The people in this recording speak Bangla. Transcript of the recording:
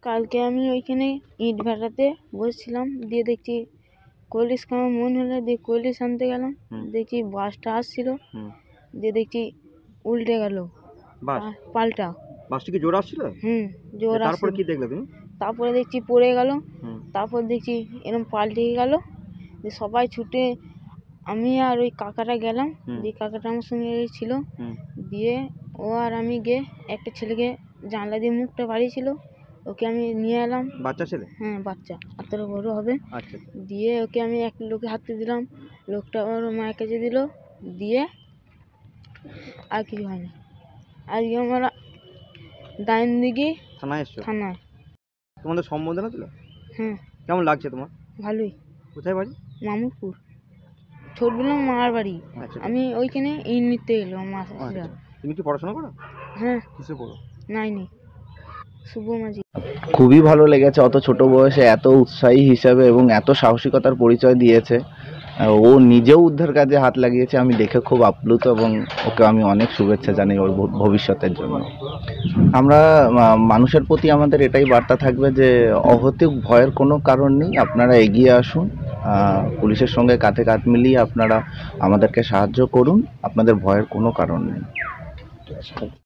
কালকে আমি ওইখানে ইট ভাটাতে বসছিলাম, দিয়ে দেখছি কোল্ড খাওয়ার মন হলো, দিয়ে কোল্ড আনতে গেলাম। দেখছি বাসটা আসছিল, দিয়ে দেখছি উল্টে গেল পাল্টা। বাসটা কি জোর আসছিল? জোর। তারপরে কি দেখলে তুমি? তারপরে দেখছি পড়ে গেল। তারপর দেখছি এরকম পাল্টে গেল, দিয়ে সবাই ছুটে, আমি আর ওই কাকাটা গেলাম, যে কাকাটা আমার সঙ্গে ছিল, দিয়ে ও আর আমি গিয়ে একটা ছেলেকে জানলা দিয়ে মুখটা বাড়িয়েছিল, ওকে আমি নিয়ে এলাম। বাচ্চা ছেলে? হ্যাঁ, বাচ্চা, 18 বড় হবে। আচ্ছা। দিয়ে ওকে আমি এক লোকে হাতে দিলাম, লোকটা ওর মায়ের কাছে দিল, দিয়ে আর কিছু হয়নি। আজকে আমরা ডাইনদিঘি থানায় এসছো? থানায়। তোমাদের সম্বোধনা দিল? হ্যাঁ। কেমন লাগছে তোমার? ভালোই। কোথায় বাড়ি? মামুরপুর। ছোট বললাম মার বাড়ি। আমি ওইখানে ইট নিতে এলাম। তুমি কি পড়াশোনা করো? হ্যাঁ। কিসে পড়ো? 9-এ। শুভ মাঝি। খুবই ভালো লেগেছে, অত ছোট বয়সে এত উৎসাহী হিসাবে এবং এত সাহসিকতার পরিচয় দিয়েছে। ও নিজেও উদ্ধার কাজে হাত লাগিয়েছে, আমি দেখে খুব আপ্লুত এবং ওকে আমি অনেক শুভেচ্ছা জানাই ওর ভবিষ্যতের জন্য। আমরা মানুষের প্রতি আমাদের এটাই বার্তা থাকবে যে অহৈতুক ভয়ের কোনো কারণ নেই, আপনারা এগিয়ে আসুন, পুলিশের সঙ্গে কাঁধে কাঁধ মিলিয়ে আপনারা আমাদেরকে সাহায্য করুন, আপনাদের ভয়ের কোনো কারণ নেই।